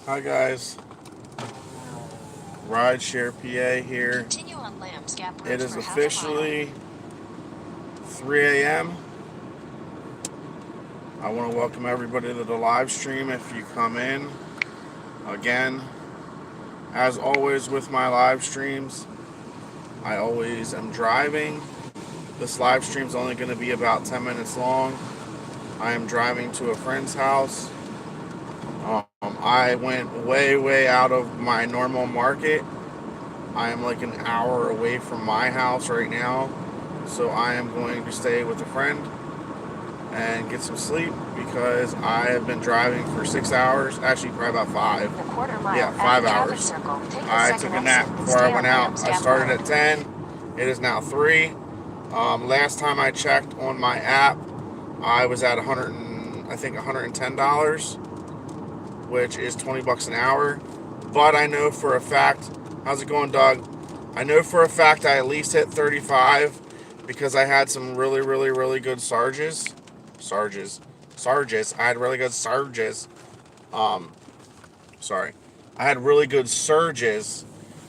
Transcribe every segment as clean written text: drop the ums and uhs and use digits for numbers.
Hi guys, Rideshare PA here. Continue on Lamb's Gap Road It is for half a mile. officially 3 a.m. I want to welcome everybody to the live stream if you come in. Again, as always with my live streams, I always am driving. This live stream is only going to be about 10 minutes long. I am driving to a friend's house. I went way out of my normal market. I am like an hour away from my house right now, so I am going to stay with a friend and get some sleep because I have been driving for 6 hours, actually probably about 5. Yeah, 5 hours. I took a nap before I went out. I started at 10. It is now 3. Last time I checked on my app, I was at $110, which is $20 an hour. But I know for a fact, how's it going, Doug? I know for a fact I at least hit 35 because I had some really good Sarges. I had really good Sarges. Sorry. I had really good surges.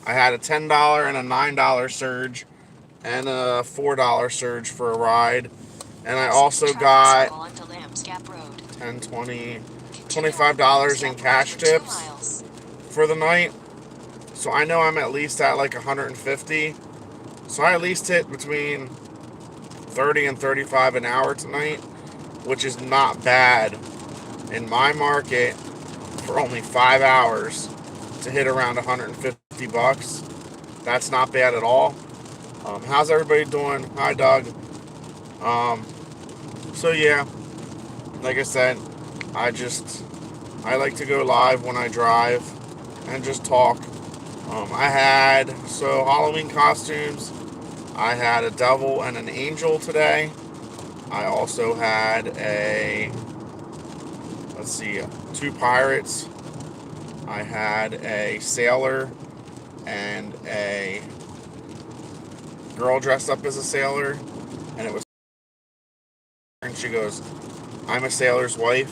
I had a $10 and a $9 surge and a $4 surge for a ride. And I also got 10, 20, $25 in cash tips for the night. So I know I'm at least at like 150. So I at least hit between 30 and 35 an hour tonight, which is not bad in my market for only 5 hours to hit around 150 bucks. That's not bad at all. How's everybody doing? Hi, Doug. So yeah, like I said, I like to go live when I drive and just talk. I had Halloween costumes. I had a devil and an angel today. I also had two pirates. I had a sailor and a girl dressed up as a sailor, and it was. And she goes, "I'm a sailor's wife,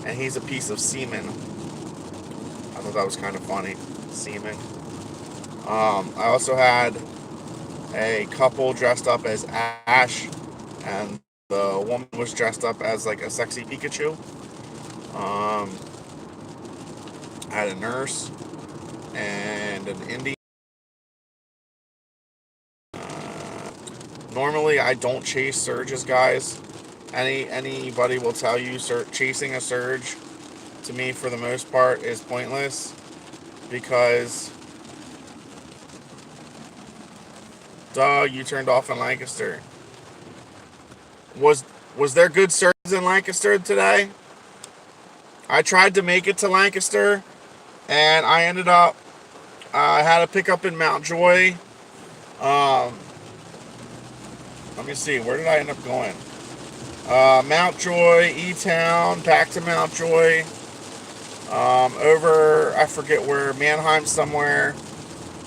and he's a piece of semen." I thought that was kind of funny, semen. I also had a couple dressed up as Ash, and the woman was dressed up as like a sexy Pikachu. I had a nurse and an Indian. Normally, I don't chase surges, guys. Anybody will tell you chasing a surge to me for the most part is pointless because you turned off in Lancaster. Was there good surges in Lancaster today? I tried to make it to Lancaster, and I ended up I had a pickup in Mountjoy. Let me see, where did I end up going? Mountjoy, E-Town, back to Mountjoy, over, I forget where, Mannheim somewhere.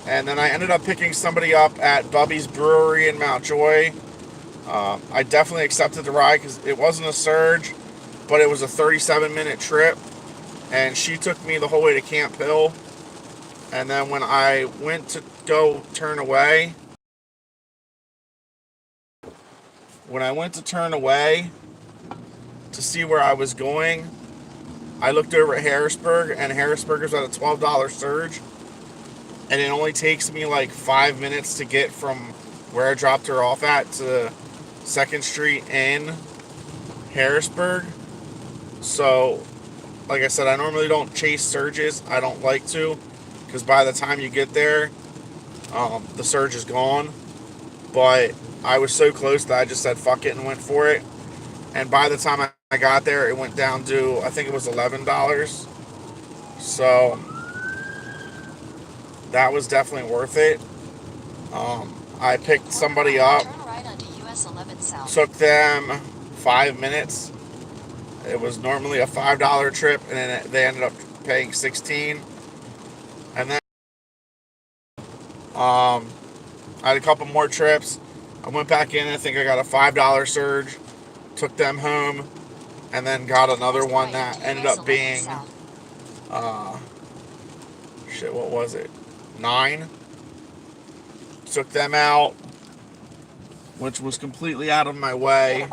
And then I ended up picking somebody up at Bubby's Brewery in Mountjoy. I definitely accepted the ride because it wasn't a surge, but it was a 37-minute trip. And she took me the whole way to Camp Hill. And then when I went to go turn away, to see where I was going, I looked over at Harrisburg, and Harrisburg is at a $12 surge. And it only takes me like 5 minutes to get from where I dropped her off at to 2nd Street in Harrisburg. So, like I said, I normally don't chase surges. I don't like to, because by the time you get there, the surge is gone. But I was so close that I just said fuck it and went for it. And by the time I got there, it went down to, I think it was $11. So that was definitely worth it. I picked somebody up. Took them 5 minutes. It was normally a $5 trip, and then they ended up paying $16. And then I had a couple more trips. I went back in. I think I got a $5 surge. Took them home, and then got another one that ended up being shit, what was it? 9. Took them out, which was completely out of my way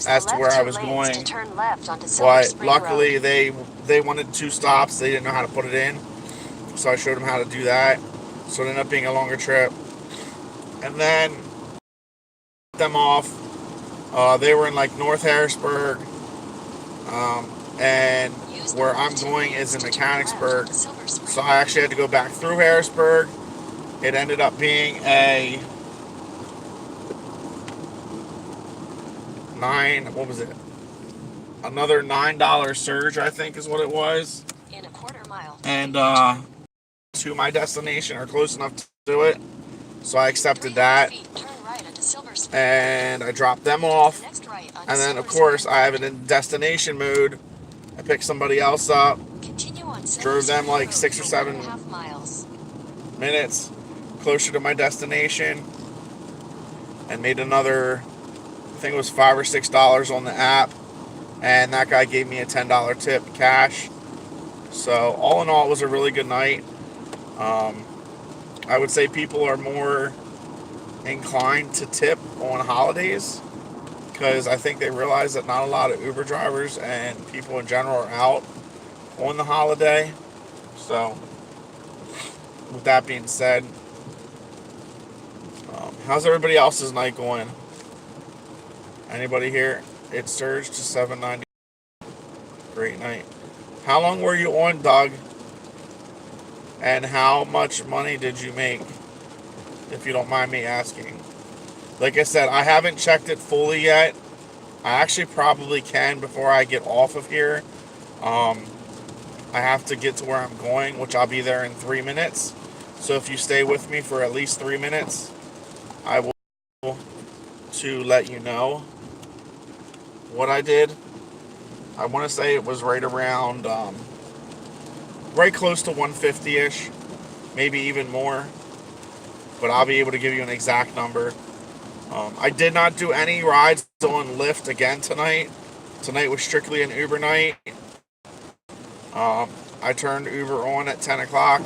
as to where I was going. But luckily, they wanted 2 stops. They didn't know how to put it in, so I showed them how to do that. So it ended up being a longer trip. And then them off. They were in like North Harrisburg, and where I'm going is in Mechanicsburg. So I actually had to go back through Harrisburg. It ended up being a another $9 surge, I think is what it was. In a quarter mile. And to my destination or close enough to it. So I accepted that. And I dropped them off. And then of course I have it in destination mode. I picked somebody else up. Drove them like 6 or 7 minutes closer to my destination. And made another, I think it was $5 or $6 on the app, and that guy gave me a $10 tip cash. So all in all, it was a really good night. I would say people are more inclined to tip on holidays because I think they realize that not a lot of Uber drivers and people in general are out on the holiday. So with that being said, how's everybody else's night going? Anybody here? It surged to $7.90. Great night. How long were you on, Doug? And how much money did you make? If you don't mind me asking. Like I said, I haven't checked it fully yet. I actually probably can before I get off of here. I have to get to where I'm going, which I'll be there in 3 minutes. So if you stay with me for at least 3 minutes, I will to let you know what I did. I want to say it was right around, right close to 150-ish, maybe even more, but I'll be able to give you an exact number. I did not do any rides on Lyft again tonight. Tonight was strictly an Uber night. I turned Uber on at 10 o'clock,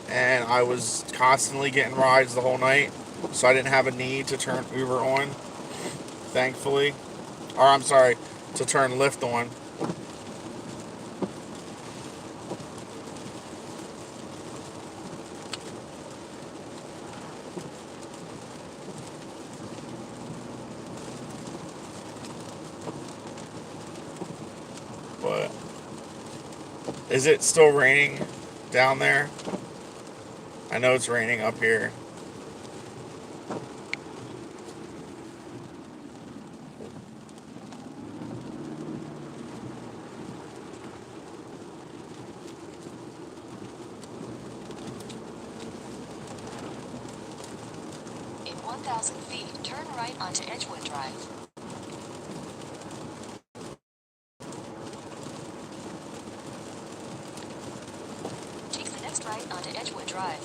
and I was constantly getting rides the whole night, so I didn't have a need to turn Uber on, thankfully. Or I'm sorry, to turn Lyft on. But is it still raining down there? I know it's raining up here. In 1,000 feet, turn right onto Edgewood Drive. Take the next right onto Edgewood Drive.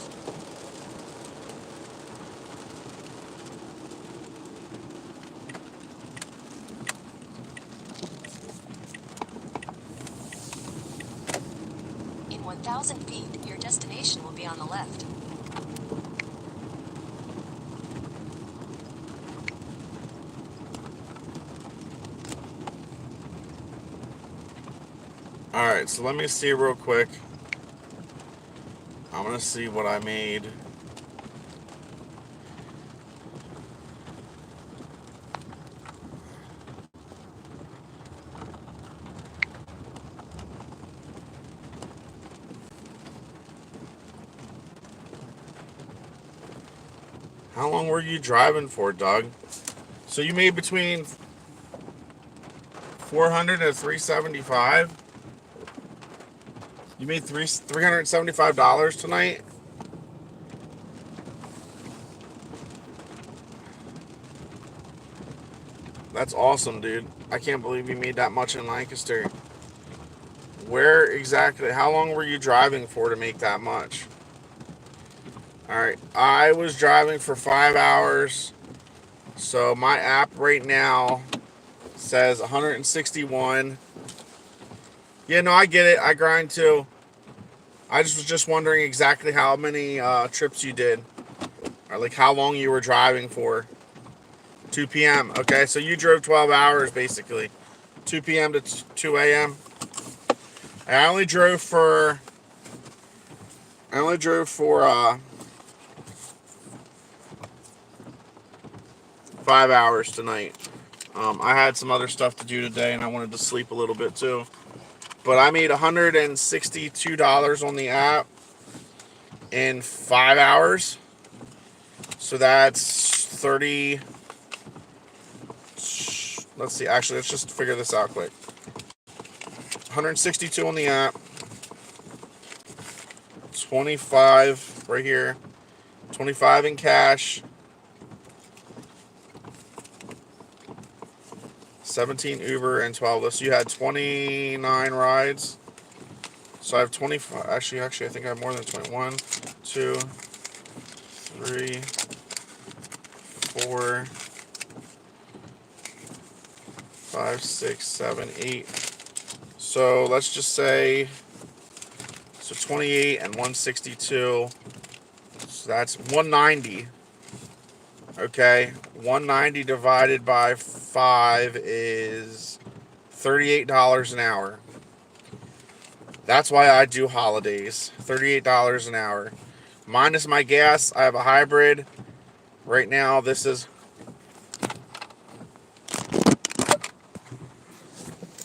In 1,000 feet, your destination will be on the left. Alright, so let me see real quick. I'm going to see what I made. How long were you driving for, Doug? So you made between 400 and 375? You made $375 tonight? That's awesome, dude. I can't believe you made that much in Lancaster. Where exactly, how long were you driving for to make that much? Alright, I was driving for 5 hours. So my app right now says 161. Yeah, no, I get it. I grind too. I just was just wondering exactly how many trips you did, or like how long you were driving for. 2 p.m. Okay, so you drove 12 hours basically, 2 p.m. to 2 a.m. I only drove for I only drove for 5 hours tonight. I had some other stuff to do today, and I wanted to sleep a little bit too. But I made $162 on the app in 5 hours. So that's 30. Let's see. Actually, let's just figure this out quick. 162 on the app. 25 right here. 25 in cash. 17 Uber and 12. So you had 29 rides. So I have 25. Actually, I think I have more than 21. 2, 3, 4, 5, 6, 7, 8. So let's just say, so 28 and 162. So that's 190. Okay, 190 divided by 5 is $38 an hour. That's why I do holidays. $38 an hour. Minus my gas, I have a hybrid. Right now, this is...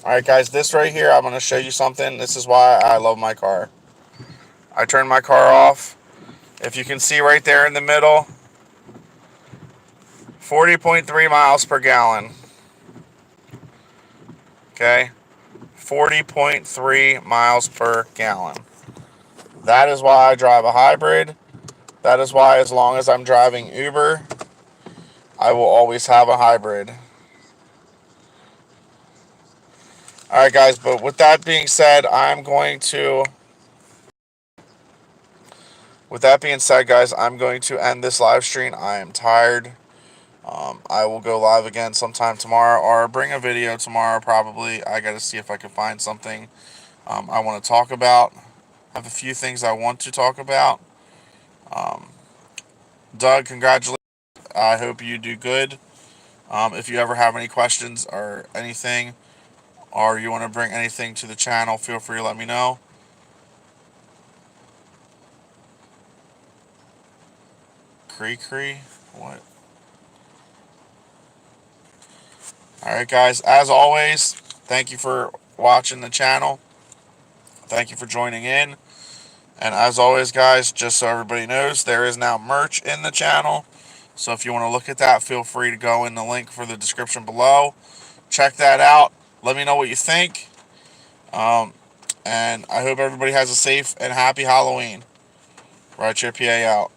Alright guys, this right here, I'm going to show you something. This is why I love my car. I turned my car off. If you can see right there in the middle, 40.3 miles per gallon. Okay? 40.3 miles per gallon. That is why I drive a hybrid. That is why, as long as I'm driving Uber, I will always have a hybrid. Alright guys, but with that being said, with that being said, guys, I'm going to end this live stream. I am tired. I will go live again sometime tomorrow, or bring a video tomorrow probably. I got to see if I can find something I want to talk about. I have a few things I want to talk about. Doug, congratulations. I hope you do good. If you ever have any questions or anything, or you want to bring anything to the channel, feel free to let me know. Cree? What? Alright guys, as always, thank you for watching the channel. Thank you for joining in. And as always guys, just so everybody knows, there is now merch in the channel. So if you want to look at that, feel free to go in the link for the description below. Check that out. Let me know what you think. And I hope everybody has a safe and happy Halloween. Rideshare PA out.